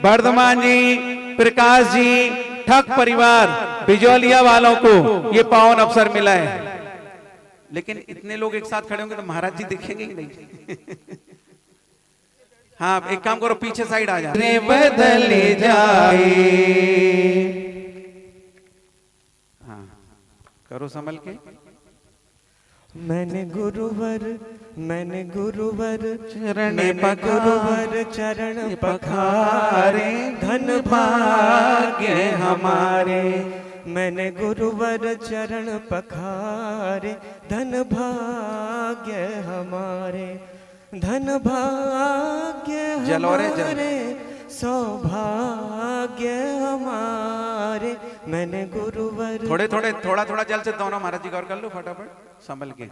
वर्धमान जी, प्रकाश जी, ठग परिवार, बिजौलिया वालों को ये पावन अवसर मिला है। लेकिन इतने लोग एक साथ खड़े होंगे तो महाराज जी दिखेंगे ही नहीं। हाँ, एक काम करो, पीछे साइड आ जाए। बदल जाए, हाँ करो संभल के। मैंने गुरुवर चरण गुरुवर चरण पखारे, धन भाग्य हमारे। मैंने गुरुवर चरण पखारे, धन भाग्य हमारे। धन भाग्य हमारे, सौभाग्य हमारे। मैंने गुरुवर थोड़ा जल से दोनों महाराज जी गौर कर लो, फटाफट संभल के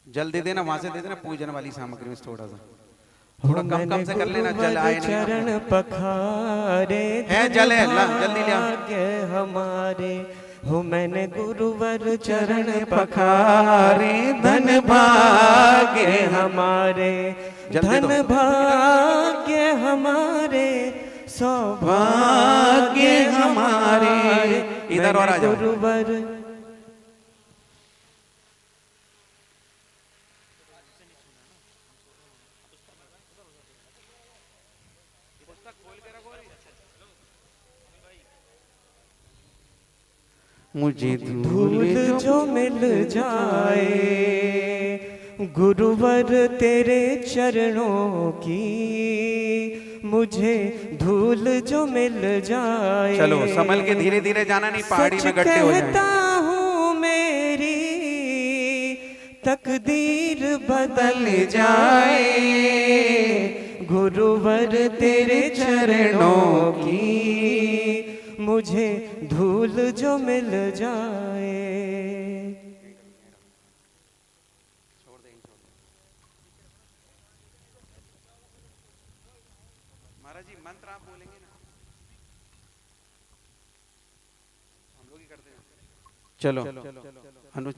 जल दे देना, वहां से दे देना पूजन वाली सामग्री में थोड़ा कम से कर लेना, जल आए नहीं। चरण पखारे है जल है, जल्दी ले हमारे। हो मैंने गुरुवर चरण पखारे, धन भाग्य हमारे। धन भाग्य हमारे, सौभाग्य हमारे। इधर और आ जाओ। गुरुवर मुझे धूल जो मिल जाए, गुरुवर तेरे चरणों की। मुझे धूल जो मिल जाए। चलो संभल के, धीरे धीरे जाना, नहीं पहाड़ी में गड्ढे हो जाएं। कहता हूँ मेरी तकदीर बदल जाए, गुरुवर तेरे चरणों की। मुझे धूल जो मिल जाए। महाराज जी मंत्र आप बोलेंगे ना, हम लोग ही करते हैं। चलो अनुज,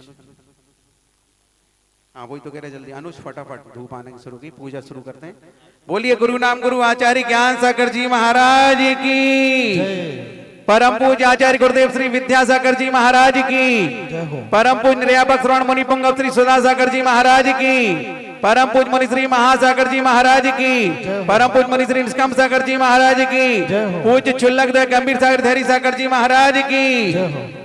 हाँ वही तो कह रहे, जल्दी अनुज फटाफट, धूप आने की शुरू की, पूजा शुरू करते हैं। बोलिए गुरु नाम गुरु आचार्य ज्ञान सागर जी महाराज की, परम पूज्य आचार्य गुरुदेव श्री विद्यासागर जी महाराज की, परम पूज्य निर्यापक श्रवण मुनि पुंगव श्री सुधासागर जी महाराज की, परम पूज्य मुनि श्री महासागर जी महाराज की, परम पूज्य मुनि श्री निष्कम सागर जी महाराज की, पूज्य चुल्लक दे गंभीर सागर धैर्य सागर जी महाराज की।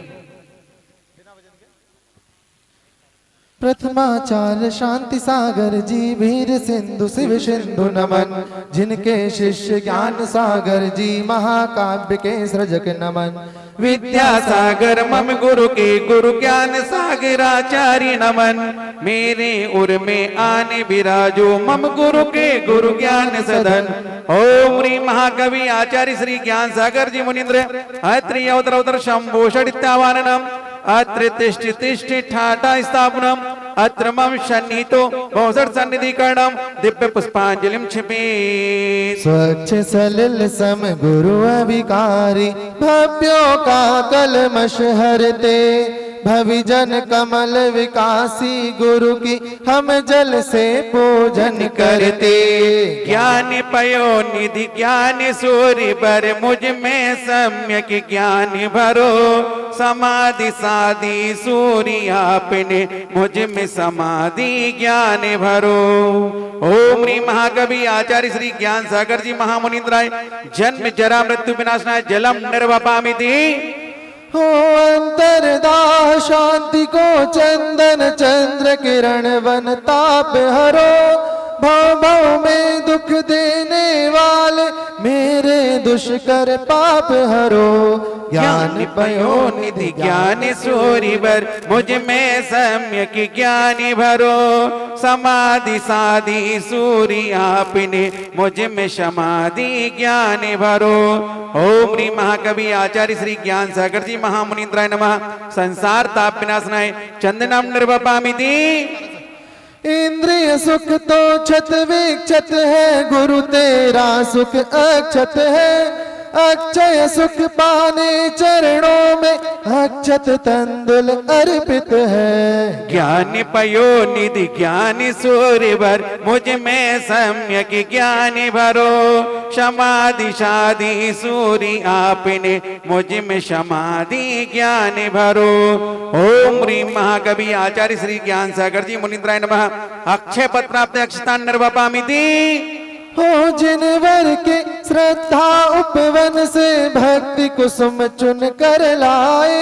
प्रथमाचार्य शांति सागर जी वीर सिंधु शिव सिंधु नमन, जिनके शिष्य ज्ञान सागर जी महाकाव्य के सृजक नमन। विद्यासागर मम गुरु के गुरु ज्ञान सागर आचार्य नमन, मेरे उर में आने विराजो मम गुरु के गुरु ज्ञान सदन। ओम श्री महाकवि आचार्य श्री ज्ञान सागर जी मुनीन्द्र अत्रि अवतर शंभो षडित्यावाननम, अत्र तिष्ठि तिष्ठि ठाटा स्थापनम, अत्र मम सन्निहितो बहुसर सन्निधि कर्णम, दिव्य पुष्पांजलिम क्षिपे। स्वच्छ सलिल सम गुरु अभिकारी, भव्यों का कलमश हरते। भविजन कमल विकासी गुरु की हम जल से पूजन करते। ज्ञान पयो निधि ज्ञान सूर्य बर, मुझ में सम्यक ज्ञान भरो। समाधि साधि सूर्य आपने, मुझ में समाधि ज्ञान भरो। ओम श्री महाकवि आचार्य श्री ज्ञान सागर जी महामुनिन्द्राय जन्म जरा मृत्यु विनाशनाय जलम निर्वपामिति। हो अंतरदाह शांति को चंदन चंद्र किरण वन ताप हरो। भव भव में दुख देने वाले मेरे दुष्कर पाप हरो। ज्ञान पयो निधि ज्ञान सूर्य बर, मुझ में सम्यक ज्ञान भरो। समाधि साधि सूर्य आपने, मुझ में समाधि ज्ञान भरो। ओम श्री महाकवि आचार्य श्री ज्ञान सागर जी महामुनिन्द्राय नमः। संसार ताप विनाशनाय चंदनम निर्वपामिति। इंद्रिय सुख तो छत विक्षत है, गुरु तेरा सुख अक्षत है। अक्षय सुख पाने चरणों में अक्षत तंदुल अर्पित है। ज्ञान पयो निधि ज्ञान सूर्य भर मुझ में सम्यक ज्ञान भरो, समाधि शादी सूर्य आपने मुझ में समाधि ज्ञान भरो। ओम ह्रीं महाकवि आचार्य श्री ज्ञान सागर जी मुनीन्द्राय नमः। अक्षय पद प्राप्त अक्षतान निर्वपामिति। हो जिन वर के श्रद्धा उपवन से भक्ति कुसुम चुन कर लाए,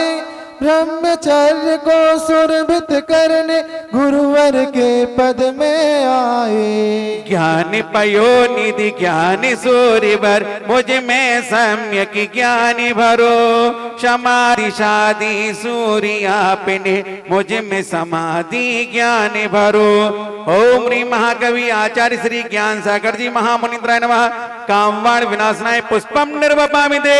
ब्रह्मचर्य को सुरभित करने गुरुवर के पद में आए। ज्ञान पयो निधि ज्ञान सूर्य भर मुझ में सम्यक ज्ञान भरो, समाधि शादी सूर्य आपने मुझ में समाधि ज्ञान भरो। ओम ह्रीं महाकवि आचार्य श्री ज्ञान सागर जी महामुनीन्द्राय नमः। कामवाण विनाशनाय पुष्पम निर्वपामिते।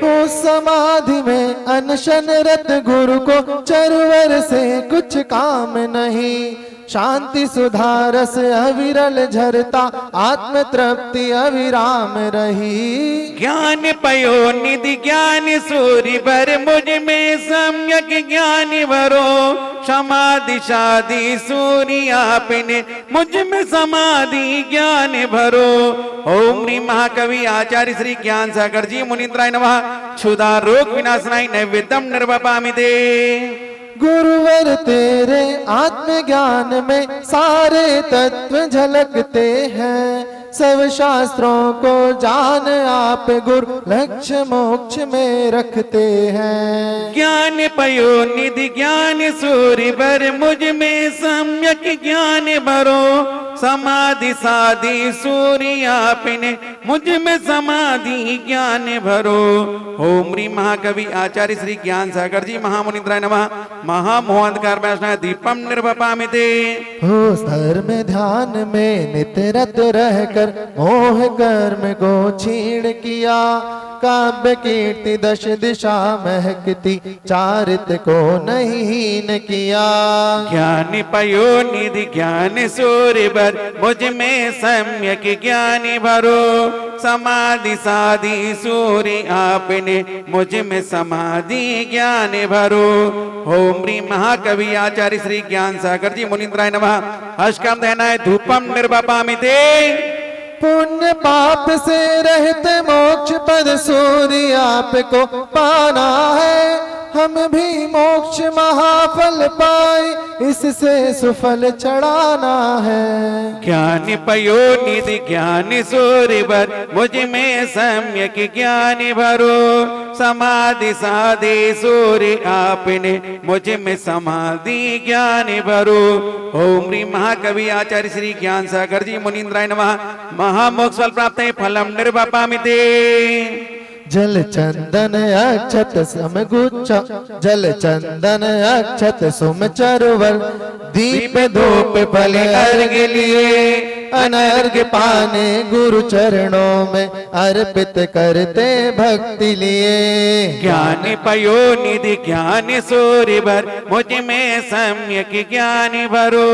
हो समाधि में अनशन रत गुरु को चरवर से कुछ काम नहीं, शांति सुधारस अविरल झरता आत्म तृप्ति अविराम रही। ज्ञान पयो निधि ज्ञान सूर्य भर मुझ में सम्यक ज्ञान भरो, समाधि शादी सूर्य आपने मुझ में समाधि ज्ञान भरो। ओम ह्रीं महाकवि आचार्य श्री ज्ञान सागर जी मुनीन्द्राय नमः। क्षुधा रोग विनाशनाय नैवेद्यम निर्वपामिते। गुरुवर तेरे आत्मज्ञान में सारे तत्व झलकते हैं, सब शास्त्रों को जान आप गुरु लक्ष्य मोक्ष में रखते हैं। ज्ञान पयो निधि ज्ञान सूर्य भर मुझ में सम्यक ज्ञान भरो, समाधि साधि सूर्य आपने मुझ में समाधि ज्ञान भरो। ओम ह्रीं महाकवि आचार्य श्री ज्ञान सागर जी महामुनीन्द्राय नमः। महामोहांधकार वैष्णव दीपम निर्वपामिते। हो धर्म ध्यान में नित रत रहकर मोह कर्म को छीण किया, काव्य कीर्ति दश दिशा महकती चारित को नहीं हीन किया। ज्ञान पयो निधि ज्ञान सूर्य भर मुझ में सम्यक ज्ञान भरो, समाधि साधि सूर्य आपने मुझ में समाधि ज्ञान भरो। ओम ह्रीं महाकवि आचार्य श्री ज्ञान सागर जी मुनीन्द्राय नमः। अष्टकाम दहनाय धूपम निर्वपामिते। पुण्य पाप से रहित मोक्ष पद सूर्य आपको पाना है, हम भी मोक्ष महाफल पाए इससे सुफल चढ़ाना है। ज्ञान पयो निधि ज्ञान सूर्य भर मुझ में सम्यक ज्ञान भरो, समाधि साधि सूर्य आपने मुझ में समाधि ज्ञान भरो। ओम ह्रीं महाकवि आचार्य श्री ज्ञान सागर जी मुनीन्द्राय नमः। महामोक्ष फल प्राप्त फलम निर्वपामिते। जल चंदन अक्षत समगुच्छ, जल चंदन अक्षत सुम चरवर, दीप धूप फल अर्घ लिए, अनर्घ पाने गुरु चरणों में अर्पित करते भक्ति लिए। ज्ञान पयो निधि ज्ञान सूर्य भर मुझ में सम्यक ज्ञान भरो,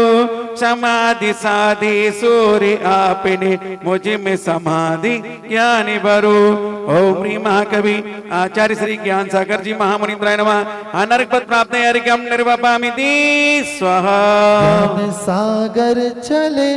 समाधि साधि सूर्य आपने मुझ में समाधि ज्ञान भरो। ओम ह्रीं महाकवि आचार्य श्री ज्ञान सागर जी महामुनीन्द्राय नमः। अनर्घ पद प्राप्त अर्घ्यम निर्वपामिति स्वाहा। ज्ञान सागर चले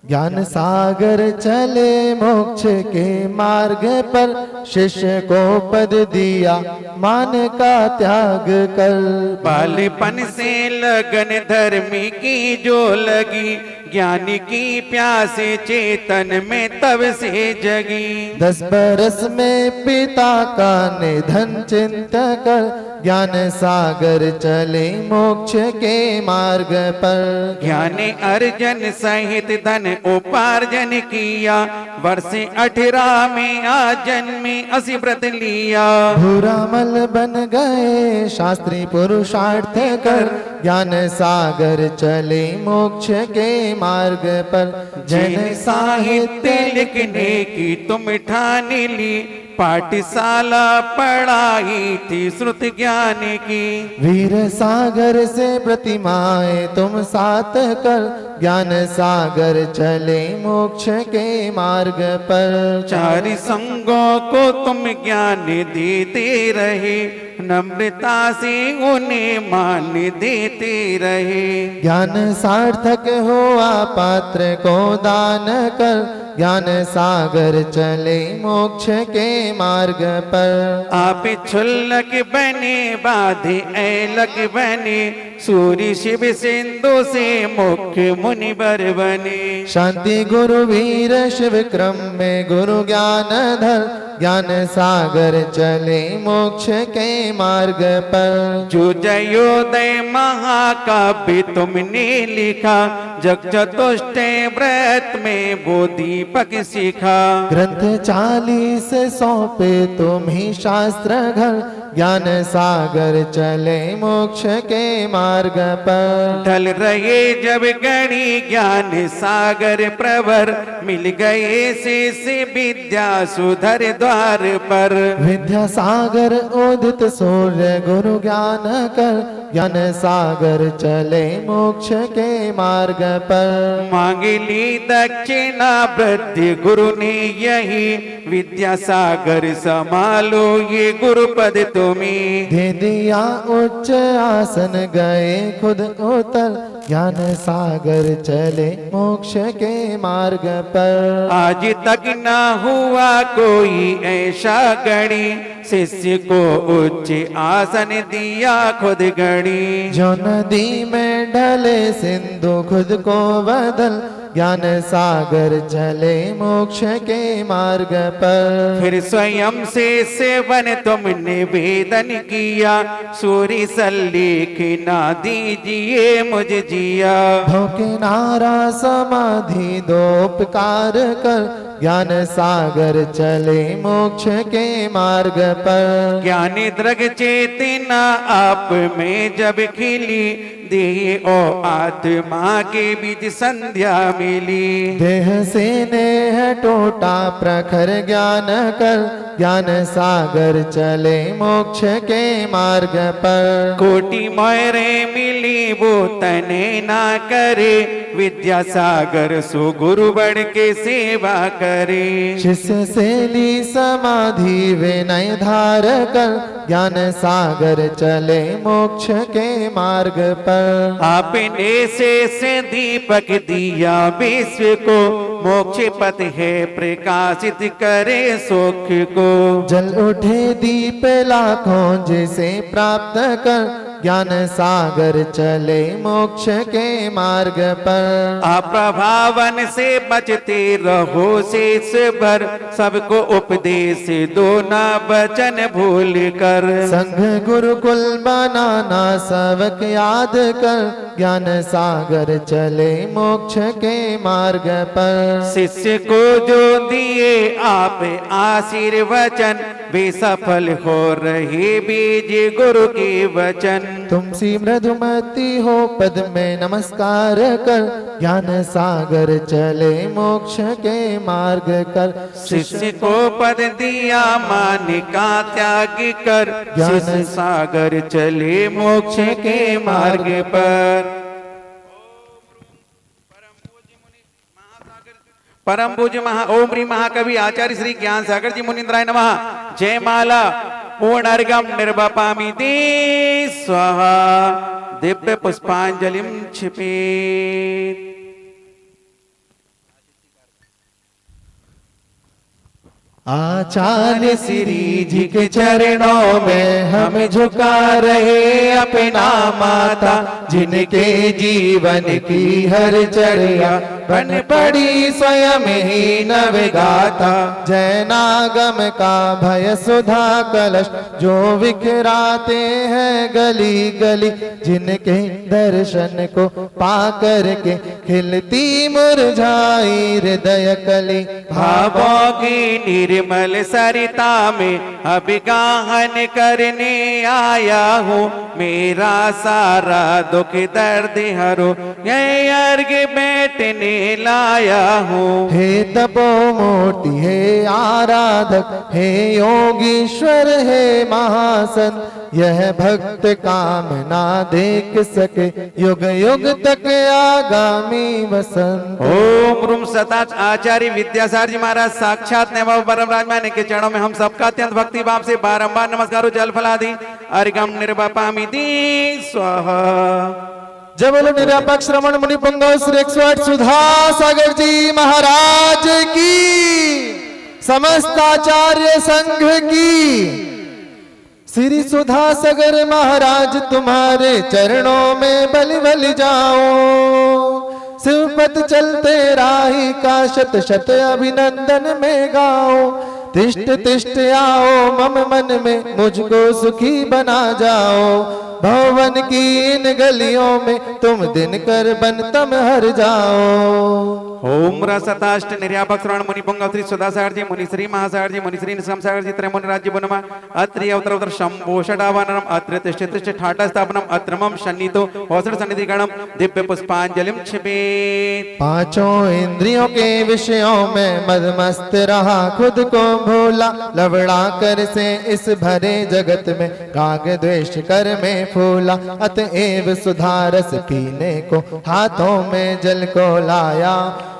ज्ञान सागर चले मोक्ष के मार्ग पर, शिष्य को पद दिया मान का त्याग कर। बालपन से लगन धर्मी की जो लगी, ज्ञानी की प्यासे चेतन में तब से जगी। 10 बरस में पिता का निधन चिंता कर, ज्ञान सागर चले मोक्ष के मार्ग पर। ज्ञान अर्जन सहित धन उपार्जन किया, वर्ष 18 में आजन में 80 व्रत लिया। भूरा मल बन गए शास्त्री पुरुषार्थ कर, ज्ञान सागर चले मोक्ष के मार्ग पर। जैन साहित्य लिखने की तुम ठान ली, पाठशाला पढ़ाई थी श्रुत ज्ञान की। वीर सागर से प्रतिमाएं तुम साथ कर, ज्ञान सागर चले मोक्ष के मार्ग पर। चार संगों को तुम ज्ञान देते रहे, नम्रता से उन्हें मान देते रहे। ज्ञान सार्थक हुआ पात्र को दान कर, ज्ञान सागर चले मोक्ष के मार्ग पर। आप क्षुल्लक बने बाधे ऐलक बने, सूर्य शिव सिंधु से मुख्य मुनिवर बने। शांति गुरु वीर शिव क्रम में गुरु ज्ञान धर, ज्ञान सागर चले मोक्ष के मार्ग पर। जो जयोदय महाकाव्य तुमने लिखा, जग चतुष्टय व्रत में वो दीपक सिखा। ग्रंथ 40 सौंपे तुम ही शास्त्र घर, ज्ञान सागर चले मोक्ष के मार्ग पर। ढल रहे जब गणी ज्ञान सागर प्रवर, मिल गए शिष्य विद्या सुधर द्वार पर। विद्या सागर उदित सूर्य गुरु ज्ञान कर, ज्ञान सागर चले मोक्ष के मार्ग पर। मांग ली दक्षिणा वृद्धि गुरु ने यही, विद्या सागर संभालो ये गुरुपद तुम्हें। दे दिया उच्च आसन गए खुद उतर, ज्ञान सागर चले मोक्ष के मार्ग पर। आज तक ना हुआ कोई ऐसा गणी, शिष्य को उच्च आसन दिया खुद गणी। जो नदी में ढले सिंधु खुद को बदल, ज्ञान सागर चले मोक्ष के मार्ग पर। फिर स्वयं से सेवन तुमने वेदन किया, सूरी सल्लेख ना दीजिए मुझे जिया। भोके नारा समाधि दो उपकार कर, ज्ञान सागर चले मोक्ष के मार्ग पर। ज्ञान दृग चेतना आप में जब खिली, देह ओ आत्मा के बीच संध्या मिली। देह से नेह टोटा प्रखर ज्ञान कर, ज्ञान सागर चले मोक्ष के मार्ग पर। कोटि मोहरे मिली वो तने ना करे, विद्या सागर सो गुरु बढ़ के सेवा करे। शिष्य से ली समाधि विनय धार कर, ज्ञान सागर चले मोक्ष के मार्ग पर। आपने से दीपक दिया विश्व को, मोक्ष पथ है प्रकाशित करे सुख को। जल उठे दीप लाखों जिसे प्राप्त कर, ज्ञान सागर चले मोक्ष के मार्ग पर। आप प्रभावन से बचते रहो शेष भर, सबको उपदेश दो ना वचन भूल कर। संघ गुरुकुल बनाना सबक याद कर, ज्ञान सागर चले मोक्ष के मार्ग पर। शिष्य को जो दिए आप आशीर्वचन, वे सफल हो रहे बीज गुरु के वचन। तुम सी मृदुमती हो पद में नमस्कार कर, ज्ञान सागर चले मोक्ष के मार्ग कर। शिष्य को पद दिया मान का त्याग कर, शिष्य सागर चले मोक्ष के मार्ग पर। परम पूज्य ओम श्री महाकवि आचार्य श्री ज्ञान सागर जी मुनिंद्राय नमः। जय माला पूर्णर्गम निर्वपामि ते स्वाहा, दिव्य पुष्पांजलिम क्षिपेत्। आचार्य श्री जी के चरणों में हम झुका रहे अपना माता, जिनके जीवन की हर चर्या बन पड़ी स्वयं ही नवगाथा। जैनागम का भय सुधा कलश जो विखराते हैं गली गली, जिनके दर्शन को पाकर के खिलती मुरझाई हृदय कली। भावों की निर्मल सरिता में अभिगाहन करने आया हूँ, मेरा सारा दुख दर्द हरो यही अर्घ बैठने लाया हूँ। हे तपोमूर्ति हे आराधक हे योगीश्वर हे महासंत, यह भक्त कामना देख सके युग युग तक आगामी वसंत। ओम रूम सताच आचार्य विद्यासागर जी महाराज साक्षात नैव परम राजमान के चरणों में हम सबका अत्यंत भक्ति भाव से बारंबार नमस्कार जल फलादि अर्घम निर्वापामि स्वाहा। जय बोलो निरापक्ष श्रवण मुनि पुंगव श्री 108 सुधा सागर जी महाराज की, समस्त आचार्य संघ की। श्री सुधा सागर महाराज तुम्हारे चरणों में बलि बलि जाओ, शिवपथ चलते राही का शत शत अभिनंदन में गाओ। तिष्ठ तिष्ठ आओ मम मन में मुझको सुखी बना जाओ, भवन की इन गलियों में तुम दिन कर बन तम हर जाओ। ओम रसताष्ट निर्यापक श्रवण मुनि पुंगव श्री सुधासागर जी मुनि श्री महासागर जी मुनि श्री निष्कम सागर जी त्रयमुन राज्य बुनमा अत्रि अवतर अवतर शंभो षडावानरम अत्र तिष्ठ तिष्ठ ठाटा स्थापनम अत्रमम शन्नितो औसर सन्निधि गणम दिव्य पुष्पांजलिम छिपे। पांचों इंद्रियों के विषयों में मदमस्त रहा, खुद को भूला लवड़ा कर से इस भरे जगत में, राग द्वेष कर में फूला, अतएव सुधा रस पीने को हाथों में जल को लाया।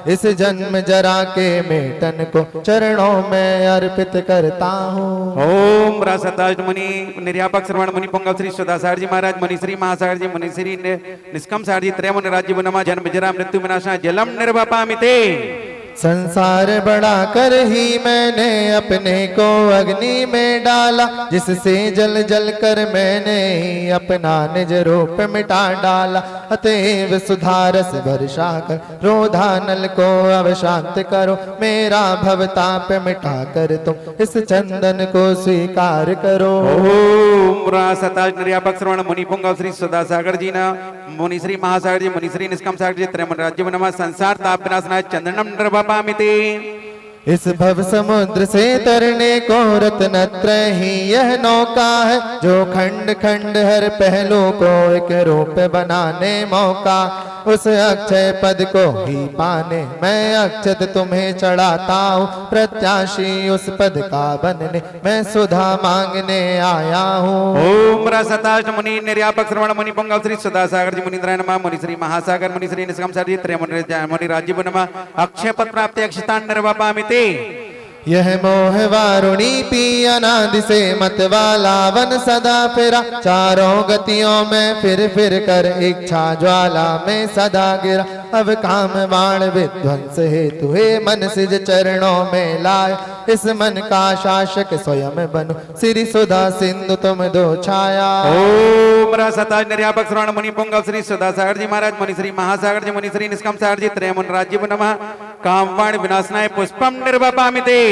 इस जन्म जरा के मेटन को चरणों में अर्पित करता हूँ। ओम रसताष्ट मुनि निर्यापक श्रवण मुनि पुंगव श्री सुधासागर जी महाराज मुनि श्री महासागर जी मुनि श्री निष्कम सागर जी त्रयमुन राज्य बुनमा जन्म जरा मृत्यु विनाशा जलम निर्वापामि ते। संसार बड़ा कर ही मैंने अपने को अग्नि में डाला, जिससे जल जल कर मैंने ही अपना निज रूप मिटा डाला। अतएव सुधारस वर्षा कर क्रोधानल को अब शांत करो, मेरा भवताप मिटा कर तुम इस चंदन को स्वीकार करो। ओम रासताज निर्यापक श्रवण मुनि पुंगव श्री सुधासागर जी ना मुनि श्री महासागर जी मुनि श्री निष्कम सागर जी त्रयमुन राज्य बुनमा संसार ताप विनाशनाय चंदनम निर्वापामि ते। इस भव समुद्र से तरने को रत्नत्रय ही यह नौका है, जो खंड खंड हर पहलू को एक रूप बनाने मौका। उस अक्षय पद को ही पाने मैं अक्षत तुम्हें चढ़ाता हूँ, प्रत्याशी उस पद का बनने मैं सुधा मांगने आया हूँ। ओम रसताष्ट मुनि निर्यापक श्रवण मुनि पुंगव श्री सुधासागर जी मुनि नमा मुनि श्री महासागर मुनि श्री निष्कम सागर जी त्रयमुनि राज्य बुनमा अक्षय पद प्राप्ति अक्षतान निर्वापामि ते। यह मोह वारुणी पी अनादि से मत वाला वन सदा फिरा, चारों गतियों में फिर फिर कर इच्छा ज्वाला में सदा गिरा। अब काम बाण विध्वंस हेतु हे मन सिज चरणों में लाए, इस मन का शासक स्वयं बनो श्री सुधा सिंधु तुम दो छाया। ओम रसताज निर्यापक श्रवण मुनि पुंगव श्री सुधासागर जी महाराज मुनि श्री महासागर जी मुनि श्री निष्कम सागर जी त्रयमुन राज्य बुनमा कामवाण विनाशनाय पुष्पम निर्वापामि ते।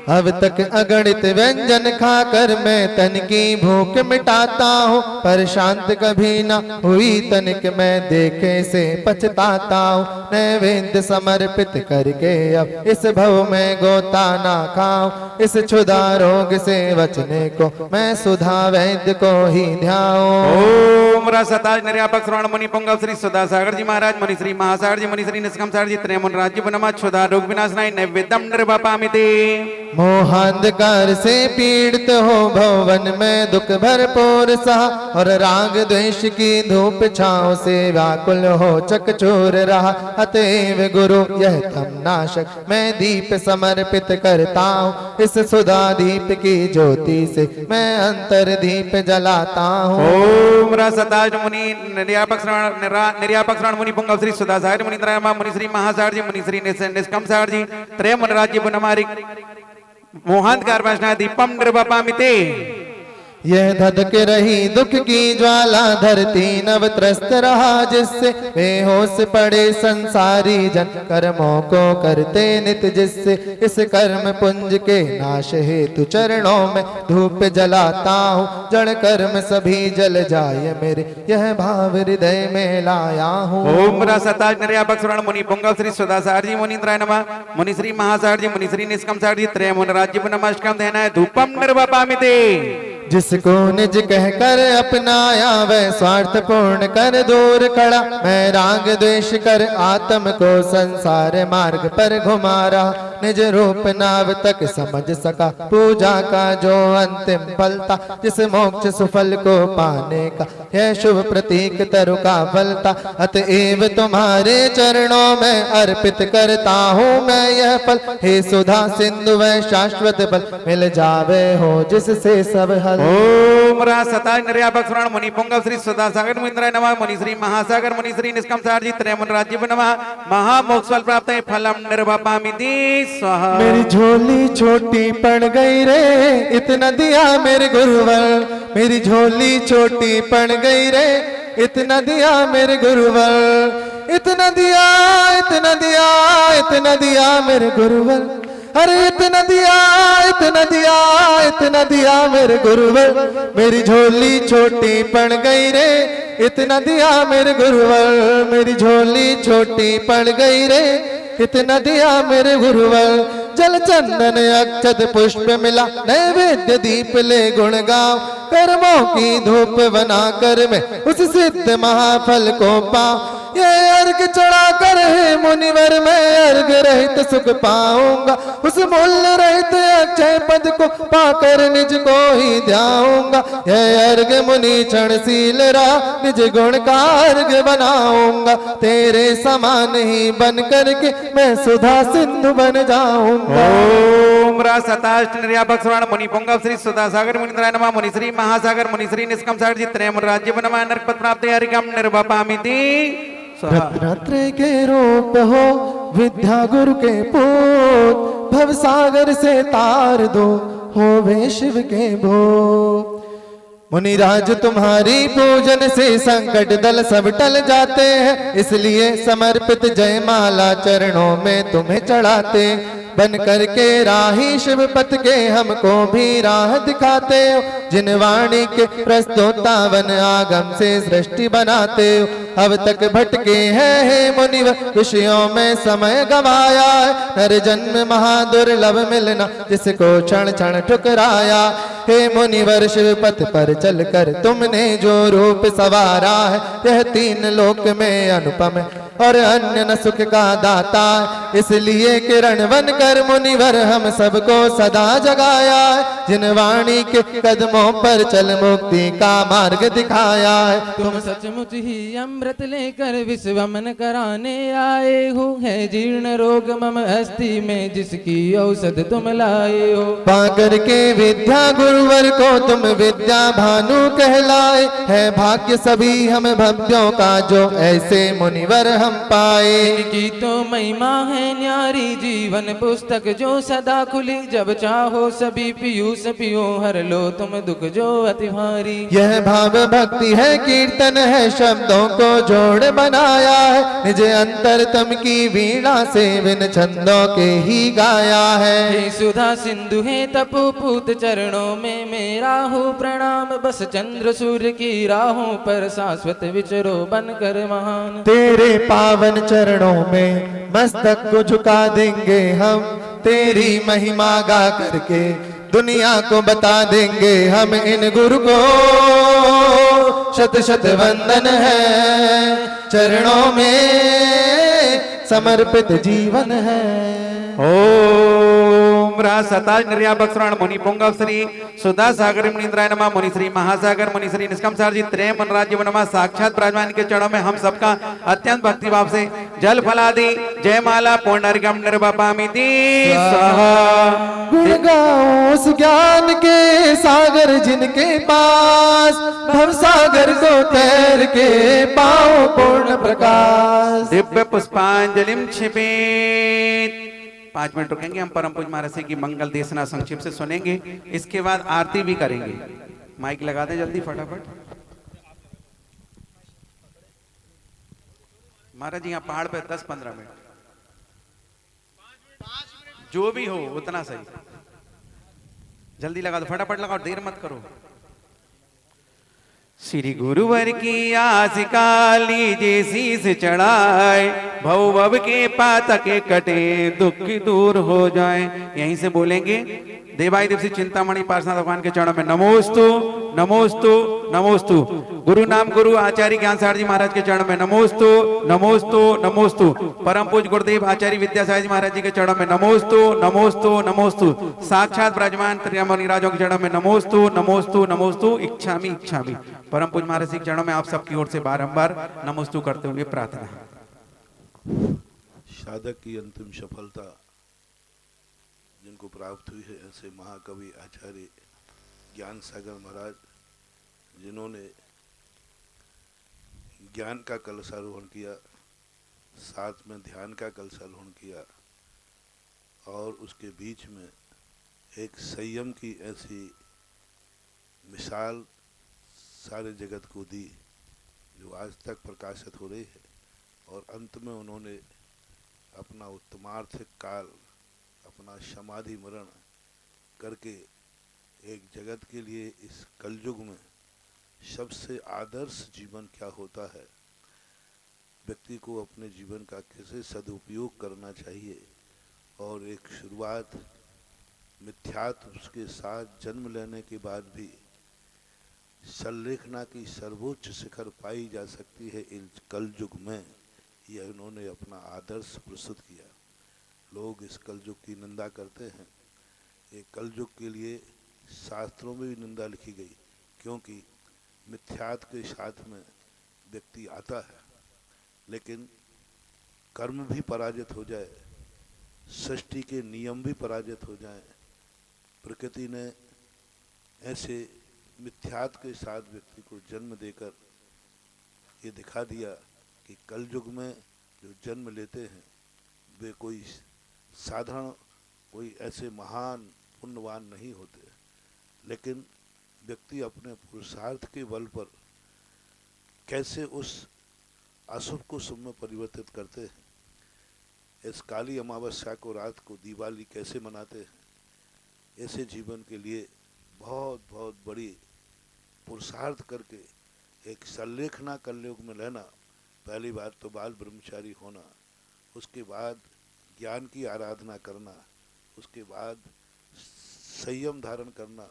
अब तक अगणित व्यंजन खाकर मैं तन की भूख मिटाता हूँ, पर शांत कभी न हुई तनिक मैं देखे से पछताता हूँ। नैवेद्य समर्पित करके अब इस भव में गोता ना खाऊं, इस क्षुधा रोग से बचने को मैं सुधा वैद्य को ही ध्याऊं। ओम रसताज निर्यापक श्रवण मुनि पुंगव श्री सुधासागर जी महाराज मुनि श्री महासागर जी मुनि श्री निष्कम सागर जी त्रयमुन राज्य बुनमा क्षुधा रोग विनाशनाय नैवेद्यम निर्वापामि ते। मोहांधकार से पीड़ित हो भवन में दुख भरपूर सहा, और राग द्वेष की धूप छाओं से व्याकुल हो चकचूर रहा। अतएव गुरु यह तम नाशक मैं दीप समर्पित करता हूँ, इस सुधा दीप की ज्योति से मैं अंतर दीप जलाता हूँ। ओम रसताज मुनि निर्यापक श्रवण मुनि पुंगव श्री सुधासागर मुनि नमा मुनि श्री महासागर जी मुनि श्री निष्कम सागर जी त्रयमुन राज्य बुनमा मोहांधकार वासना दीपम निर्वापामि ते। यह धधक रही दुख की ज्वाला, धरती नव त्रस्त रहा जिससे, बेहोश पड़े संसारी जन, कर्मों को करते नित जिससे। इस कर्म पुंज के नाश हेतु चरणों में धूप जलाता हूँ, जड़ कर्म सभी जल जाए मेरे, यह भाव हृदय में लाया हूँ। ओम सताज निर्यापक श्रवण मुनि पुंगव श्री सुदासार जी मुनीन्द्राय नमः, मुनि श्री महासार जी मुनि श्री निष्कम सार जी त्रय मुन राज्य नमस्कार देना है धूपम निर्वपामिते। जिसको निज कहकर अपनाया वह स्वार्थ पूर्ण कर दूर खड़ा, मैं राग द्वेष कर आत्म को संसार मार्ग पर घुमा रहा, निज रूप नाव तक समझ सका पूजा का जो अंतिम फल था, जिस मोक्ष सुफल को पाने का यह शुभ प्रतीक तरु का फल था। अतएव तुम्हारे चरणों में अर्पित करता हूँ मैं यह फल, हे सुधा सिंधु वह शाश्वत बल, मिल जावे हो जिससे सब हल। ओम सताज निर्यापक श्रवण मुनि पुंगव श्री सुदासागर मुनीन्द्राय नमः, मुनि श्री महासागर मुनि श्री निष्कम सार जी त्रय मुन राज्य नमः, महामोक्ष फल प्राप्त है फलम निर्वपामिति स्वाहा। मेरी झोली छोटी पड़ गई रे, इतना दिया मेरे गुरुवर, मेरी झोली छोटी पड़ गई रे, इतना दिया मेरे गुरुवर, इतना दिया इतना दिया इतना दिया मेरे गुरुवर, अरे इतना दिया इतना दिया इतना दिया मेरे गुरुवर, मेरी झोली छोटी पड़ गई रे, इतना दिया मेरे गुरुवर, मेरी झोली छोटी पड़ गई रे, इतना दिया मेरे गुरुवर। जल चंदन अक्षत पुष्प मिला, नैवेद्य दीप ले गुण गाओ, कर्मों की धूप बना कर मैं उस सिद्ध महाफल को पाऊं। ये अर्घ चढ़ा कर है मुनिवर मैं अर्घ रहित सुख पाऊंगा, उस मूल्य रहित अक्षय पद को पाकर निज को ही ध्याऊंगा। यह अर्घ मुनि क्षणशील रहा, निज गुण का अर्घ बनाऊंगा, तेरे समान ही बन करके मैं सुधा सिंधु बन जाऊंगा। ओम सताष्ट निर्यापक श्रवण मुनि पुंगव श्री सुदासागर मुनीन्द्राय नमः, मुनि श्री महासागर मुनि श्री निष्कम सार जी त्रय मुन राज्य नमः, नरक प्राप्त हरिकम निर्वपामिति। रत्न के रूप हो विद्या गुरु के पूत, भव सागर से तार दो हो वे शिव के भूत। मुनिराज तुम्हारी पूजन से संकट दल सब टल जाते हैं, इसलिए समर्पित जयमाला चरणों में तुम्हें चढ़ाते, बन करके राही शिव पथ के हमको भी राह दिखाते हो। जिन वाणी के प्रस्तोतावन आगम से सृष्टि बनाते हो, अब तक भटके हैं हे मुनिवर विषयों में समय गवाया है। नर जन्म महादुर्लभ मिलना जिसको क्षण क्षण ठुकराया। हे मुनिवर शिव पथ पर चलकर तुमने जो रूप सवारा है, यह तीन लोक में अनुपम है और अन्य न सुख का दाता है। इसलिए किरण बन कर मुनिवर हम सबको सदा जगाया है। जिन वाणी के कदमों पर चल मुक्ति का मार्ग दिखाया है। तुम सचमुच ही अमृत लेकर विश्वमन कराने आए हो। है जीर्ण रोग मम हस्ती में जिसकी औषध तुम लाए हो। पाकर के विद्या गुरुवर को तुम विद्या भानु कहलाए। है भाग्य सभी हम भव्यों का जो ऐसे मुनिवर हम पाए। इनकी तो महिमा है न्यारी जीवन पुस्तक जो सदा खुली। जब चाहो सभी पीयूष पियो हर लो तुम दुख जो अति भारी। यह भाव भक्ति है कीर्तन है शब्दों को जोड़ बनाया है। निज अंतर तम की वीणा से विन छंदों के ही गाया है। हे सुधा सिंधु है तपोपूत चरणों में मेरा हो प्रणाम। बस चंद्र सूर्य की राहों पर शाश्वत विचरो बनकर महान। तेरे पावन चरणों में मस्तक को झुका देंगे हम। तेरी महिमा गा करके दुनिया को बता देंगे हम। इन गुरु को शत शत वंदन है। चरणों में समर्पित जीवन है। ओम सताज निर्यापक श्रवण मुनि पुंगव श्री सुधा सागर मुनीन्द्राय नमः। मुनि श्री महासागर मुनि श्री निष्कम सार जी त्रय मन राज्य नमः। साक्षात विराजमान के चरणों में हम सबका अत्यंत भक्ति भाव से जल फलादि जयमाला पुण्यर्घ्यम निर्वपामिति स्वाहा। गुण गाओ उस ज्ञान के सागर जिनके पास भव सागर को तैर के पाओ पूर्ण प्रकाश। दिव्य पुष्पांजलिम क्षिपेत। 5 मिनट रुकेंगे हम। परम पूज्य महाराज की मंगल देशना संक्षिप्त से सुनेंगे। इसके बाद आरती भी करेंगे। माइक लगा दें जल्दी फटाफट। महाराज जी यहाँ पहाड़ पे 10-15 मिनट जो भी हो उतना सही, जल्दी लगा दो, फटाफट लगाओ, देर मत करो। श्री गुरुवर की आस काली जैसी से चढ़ाए, भव भव के पातक कटे दुख दूर हो जाए। यहीं से बोलेंगे देवाय देव श्री चिंतामणि पार्षद भगवान के चरणों में नमोस्तु नमोस्तु नमोस्तु। गुरु नाम गुरु आचार्य ज्ञान सागर जी महाराज के चरणों में नमोस्तु नमोस्तु नमोस्तु। परम पूज्य गुरुदेव आचार्य विद्यासागर जी महाराज जी के चरणों में नमोस्तु नमोस्तु नमोस्तु। साक्षात ब्रजमान त्रिमुनिराजों के चरणों में नमोस्तु नमोस्तु नमोस्तु। इच्छामि इच्छामि। परम पूज्य महाराज जी के चरणों में आप सबकी ओर से बारंबार नमोस्तु करते हुए प्रार्थना। साधक की अंतिम सफलता जिनको प्राप्त हुई है, ऐसे महाकवि आचार्य ज्ञान सागर महाराज, जिन्होंने ज्ञान का कलशारोहण किया, साथ में ध्यान का कलशारोहण किया और उसके बीच में एक संयम की ऐसी मिसाल सारे जगत को दी जो आज तक प्रकाशित हो रही है। और अंत में उन्होंने अपना उत्तमार्थ काल, अपना समाधि मरण करके एक जगत के लिए इस कलयुग में सबसे आदर्श जीवन क्या होता है, व्यक्ति को अपने जीवन का कैसे सदुपयोग करना चाहिए, और एक शुरुआत मिथ्यात्व के साथ जन्म लेने के बाद भी संलेखना की सर्वोच्च शिखर पाई जा सकती है इस कलयुग में, यह उन्होंने अपना आदर्श प्रस्तुत किया। लोग इस कलयुग की निंदा करते हैं, ये कलयुग के लिए शास्त्रों में भी निंदा लिखी गई, क्योंकि मिथ्यात्व के साथ में व्यक्ति आता है, लेकिन कर्म भी पराजित हो जाए, सृष्टि के नियम भी पराजित हो जाएं, प्रकृति ने ऐसे मिथ्यात्व के साथ व्यक्ति को जन्म देकर ये दिखा दिया कि कलयुग में जो जन्म लेते हैं वे कोई साधारण, कोई ऐसे महान पुण्यवान नहीं होते, लेकिन व्यक्ति अपने पुरुषार्थ के बल पर कैसे उस अशुभ को शुभ में परिवर्तित करते हैं। इस काली अमावस्या को, रात को दिवाली कैसे मनाते हैं, ऐसे जीवन के लिए बहुत बहुत बड़ी पुरुषार्थ करके एक संलेखना कलयुग में रहना। पहली बात तो बाल ब्रह्मचारी होना, उसके बाद ज्ञान की आराधना करना, उसके बाद संयम धारण करना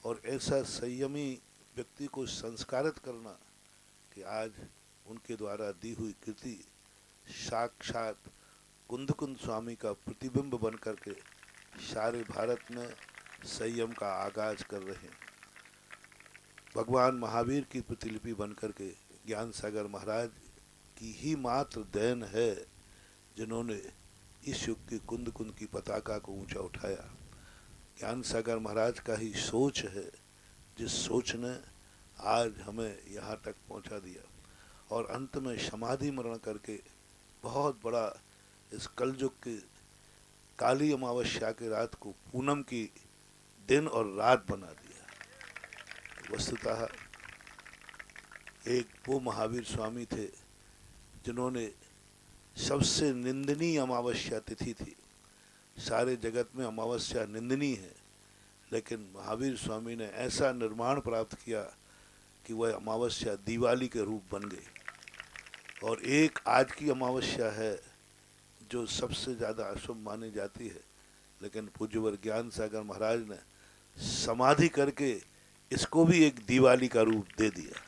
और ऐसा संयमी व्यक्ति को संस्कारित करना कि आज उनके द्वारा दी हुई कृति साक्षात कुंद कुंद स्वामी का प्रतिबिंब बन करके सारे भारत में संयम का आगाज कर रहे हैं। भगवान महावीर की प्रतिलिपि बन करके ज्ञान सागर महाराज की ही मात्र देन है जिन्होंने इस युग की कुंद कुंद की पताका को ऊंचा उठाया। ज्ञान सागर महाराज का ही सोच है जिस सोच ने आज हमें यहाँ तक पहुँचा दिया, और अंत में समाधि मरण करके बहुत बड़ा इस कलयुग के काली अमावस्या के रात को पूनम की दिन और रात बना दिया। वस्तुतः एक वो महावीर स्वामी थे जिन्होंने सबसे निंदनीय अमावस्या तिथि थी, सारे जगत में अमावस्या निंदनीय है, लेकिन महावीर स्वामी ने ऐसा निर्माण प्राप्त किया कि वह अमावस्या दिवाली के रूप बन गई। और एक आज की अमावस्या है जो सबसे ज़्यादा अशुभ मानी जाती है, लेकिन पूज्यवर ज्ञान सागर महाराज ने समाधि करके इसको भी एक दिवाली का रूप दे दिया।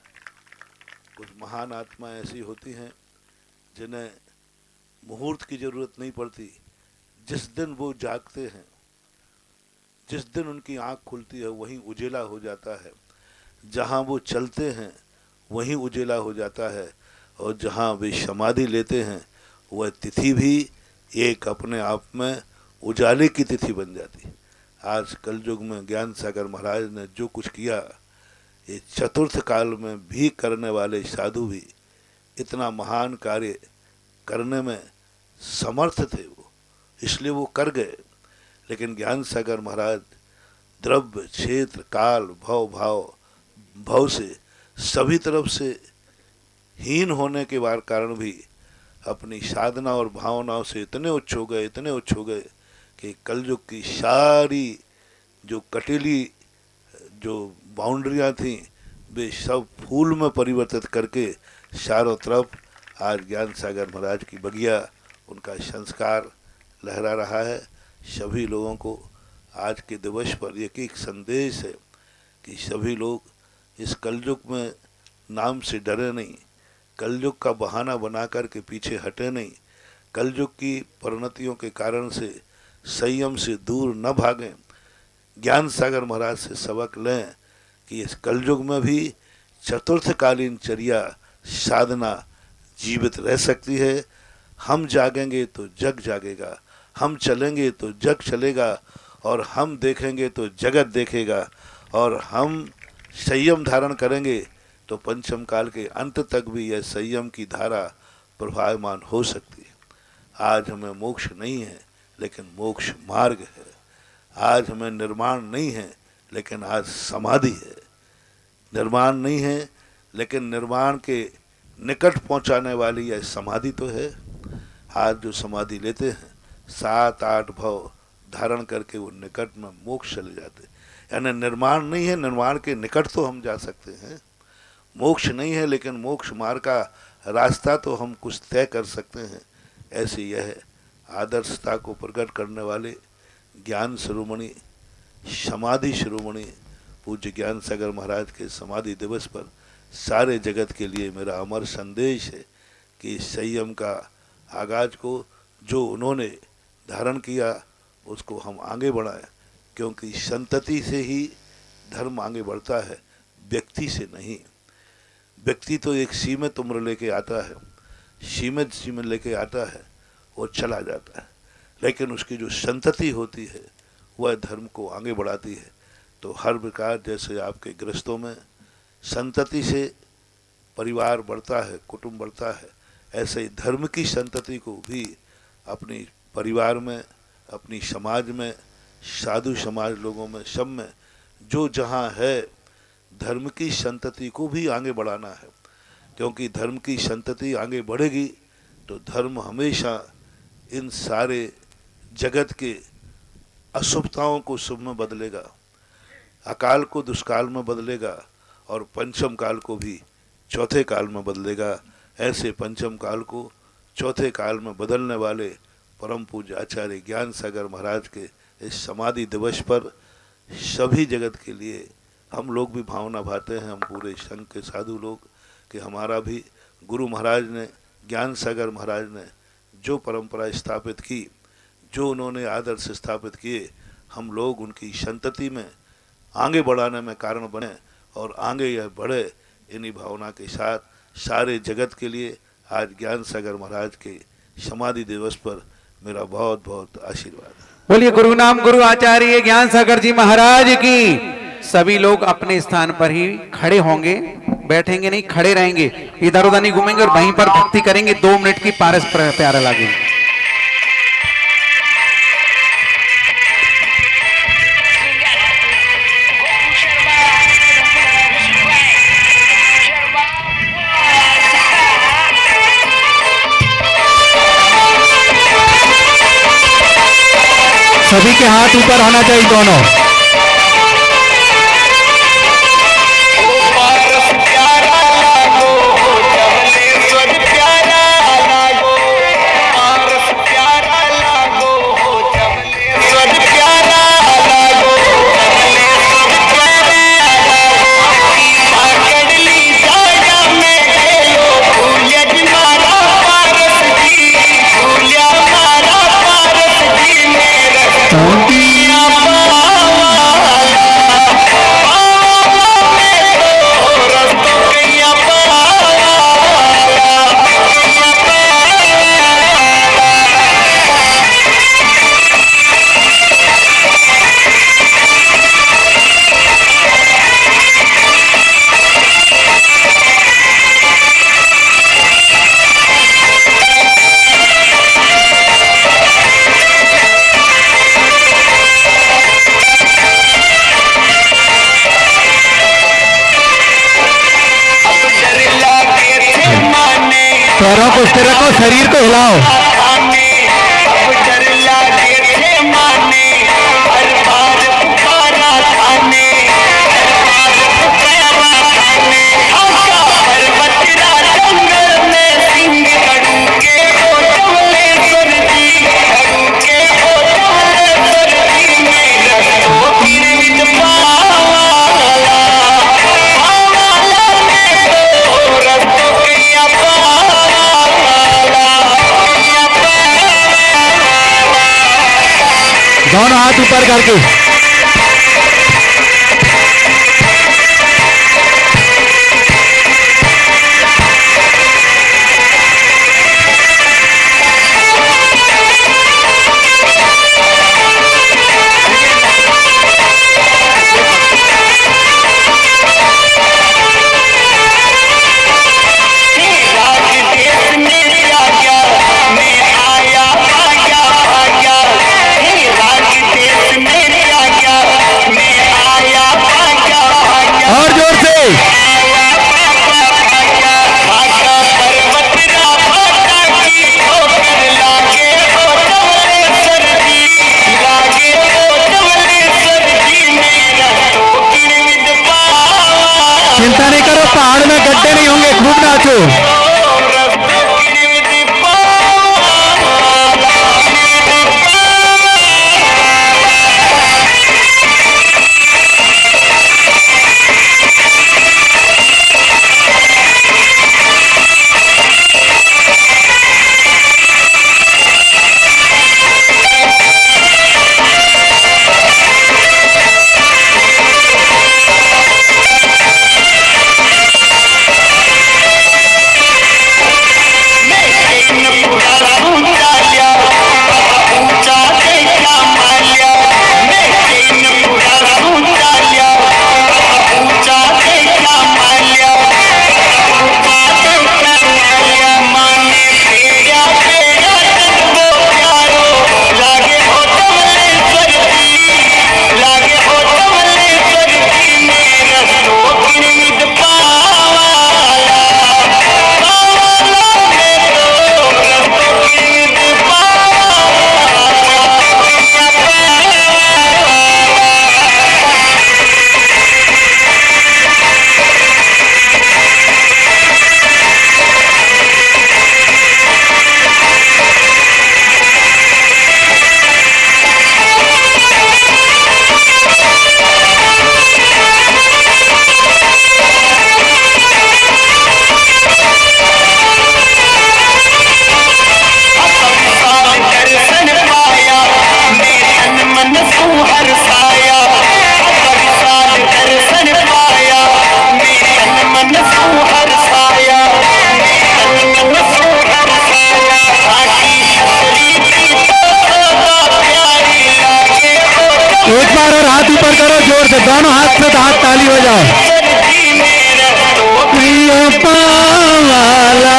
कुछ महान आत्मा ऐसी होती हैं जिन्हें मुहूर्त की जरूरत नहीं पड़ती, जिस दिन वो जागते हैं, जिस दिन उनकी आंख खुलती है वहीं उजेला हो जाता है, जहां वो चलते हैं वहीं उजेला हो जाता है, और जहां वे समाधि लेते हैं वह तिथि भी एक अपने आप में उजाले की तिथि बन जाती। आज कलयुग में ज्ञान सागर महाराज ने जो कुछ किया, ये चतुर्थ काल में भी करने वाले साधु भी इतना महान कार्य करने में समर्थ थे, वो इसलिए वो कर गए। लेकिन ज्ञान सागर महाराज द्रव्य क्षेत्र काल भव भाव भव से सभी तरफ से हीन होने के कारण भी अपनी साधना और भावनाओं से इतने उच्च हो गए कि कलयुग की सारी जो कटीली जो बाउंड्रियां थीं वे सब फूल में परिवर्तित करके चारों तरफ आज ज्ञान सागर महाराज की बगिया उनका संस्कार लहरा रहा है। सभी लोगों को आज के दिवस पर एक एक संदेश है कि सभी लोग इस कलयुग में नाम से डरे नहीं, कलयुग का बहाना बना कर के पीछे हटे नहीं, कलयुग की परिणतियों के कारण से संयम से दूर न भागें, ज्ञान सागर महाराज से सबक लें कि इस कलयुग में भी चतुर्थकालीन चर्या साधना जीवित रह सकती है। हम जागेंगे तो जग जागेगा, हम चलेंगे तो जग चलेगा, और हम देखेंगे तो जगत देखेगा, और हम संयम धारण करेंगे तो पंचम काल के अंत तक भी यह संयम की धारा प्रभावमान हो सकती है। आज हमें मोक्ष नहीं है लेकिन मोक्ष मार्ग है। आज हमें निर्माण नहीं है लेकिन आज समाधि है। निर्माण नहीं है लेकिन निर्माण के निकट पहुंचाने वाली यह समाधि तो है। आज जो समाधि लेते हैं 7-8 भव धारण करके वो निकट में मोक्ष चले जाते, यानी निर्माण नहीं है, निर्माण के निकट तो हम जा सकते हैं। मोक्ष नहीं है लेकिन मोक्ष मार्ग का रास्ता तो हम कुछ तय कर सकते हैं। ऐसी यह आदर्शता को प्रकट करने वाले ज्ञान शिरोमणि समाधि शिरोमणि पूज्य ज्ञान सागर महाराज के समाधि दिवस पर सारे जगत के लिए मेरा अमर संदेश है कि संयम का आगाज को जो उन्होंने धारण किया उसको हम आगे बढ़ाएं, क्योंकि संतति से ही धर्म आगे बढ़ता है, व्यक्ति से नहीं। व्यक्ति तो एक सीमित उम्र लेके आता है, सीमित लेके आता है, वो चला जाता है, लेकिन उसकी जो संतति होती है वह धर्म को आगे बढ़ाती है। तो हर प्रकार जैसे आपके गृहस्थों में संतति से परिवार बढ़ता है, कुटुंब बढ़ता है, ऐसे ही धर्म की संतति को भी अपनी परिवार में, अपनी समाज में, साधु समाज लोगों में, सब में जो जहाँ है धर्म की संतति को भी आगे बढ़ाना है, क्योंकि धर्म की संतति आगे बढ़ेगी तो धर्म हमेशा इन सारे जगत के अशुभताओं को शुभ में बदलेगा, अकाल को दुष्काल में बदलेगा और पंचम काल को भी चौथे काल में बदलेगा। ऐसे पंचम काल को चौथे काल में बदलने वाले परम पूज्य आचार्य ज्ञान सागर महाराज के इस समाधि दिवस पर सभी जगत के लिए हम लोग भी भावना भाते हैं, हम पूरे संघ के साधु लोग, कि हमारा भी गुरु महाराज ने, ज्ञान सागर महाराज ने जो परंपरा स्थापित की, जो उन्होंने आदर्श स्थापित किए, हम लोग उनकी संतति में आगे बढ़ाने में कारण बने और आगे यह बढ़े। इन्हीं भावना के साथ सारे जगत के लिए आज ज्ञान सागर महाराज के समाधि दिवस पर मेरा बहुत बहुत आशीर्वाद है। बोलिए गुरु नाम गुरु आचार्य ज्ञान सागर जी महाराज की। सभी लोग अपने स्थान पर ही खड़े होंगे, बैठेंगे नहीं, खड़े रहेंगे, इधर उधर नहीं घूमेंगे और वहीं पर भक्ति करेंगे। 2 मिनट की पारस प्यारा लगेगी। सभी के हाथ ऊपर होना चाहिए दोनों। Oh, पैरों को स्थिर रखो, शरीर को हिलाओ। दोनों हाथ ऊपर करके पहाड़ में गड्ढे नहीं होंगे, खूब नाचो। दोनों हाथ से हाथ ताली हो जाओ। प्रिय पावाला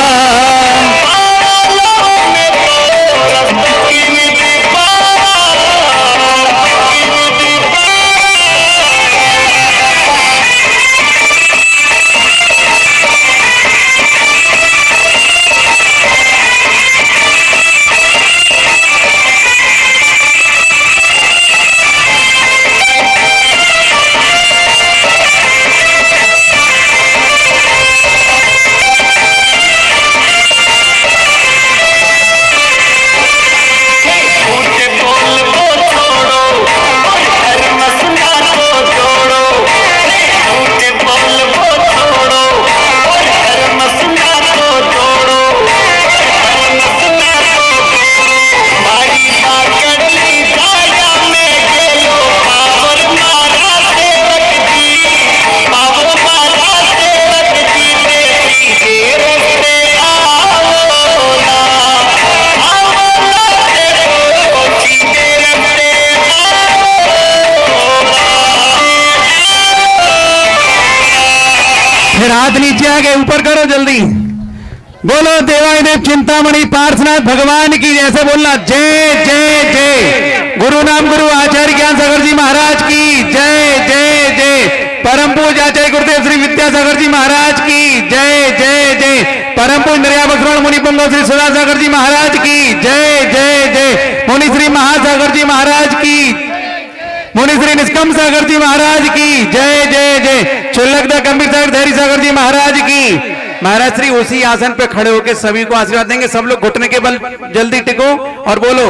फिर हाथ नीचे आ गए, ऊपर करो जल्दी। बोलो देवाय देव चिंतामणि पार्श्वनाथ भगवान की जैसे बोलना जय जय जय। गुरु नाम गुरु आचार्य ज्ञान सागर जी महाराज की जय जय जय। परम पूज्य आचार्य गुरुदेव श्री विद्यासागर जी महाराज की जय जय जय। परम पूज्य निर्यापक श्रवण मुनि पुंगव श्री सुधासागर जी महाराज की जय जय जय। मुनि श्री महासागर जी महाराज की, मुनि श्री निष्कम सागर जी महाराज की जय जय जय। चुल्लकदा गंभीर सागर धैर्य सागर जी महाराज की। महाराज श्री उसी आसन पे खड़े होकर सभी को आशीर्वाद देंगे। सब लोग घुटने के बल जल्दी टिको और बोलो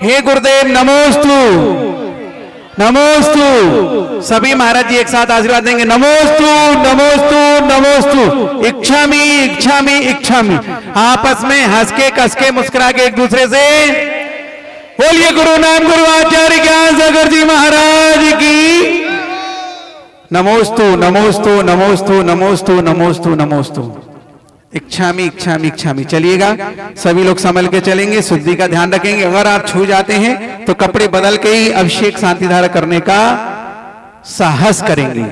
हे गुरुदेव नमोस्तु नमोस्तु। सभी महाराज जी एक साथ आशीर्वाद देंगे नमोस्तु नमोस्तु नमोस्तु। इच्छामि इच्छामि इच्छामि। आपस में हंस के कस के मुस्कुरा के एक दूसरे से बोलिए गुरु नाम गुरु आचार्य ज्ञान सागर जी महाराज की नमोस्तु नमोस्तु नमोस्तु नमोस्तु नमोस्तु नमोस्तु। इच्छामि इच्छामि इच्छामि। चलिएगा सभी लोग संभल के चलेंगे, शुद्धि का ध्यान रखेंगे। अगर आप छू जाते हैं तो कपड़े बदल के ही अभिषेक शांति धारा करने का साहस करेंगे।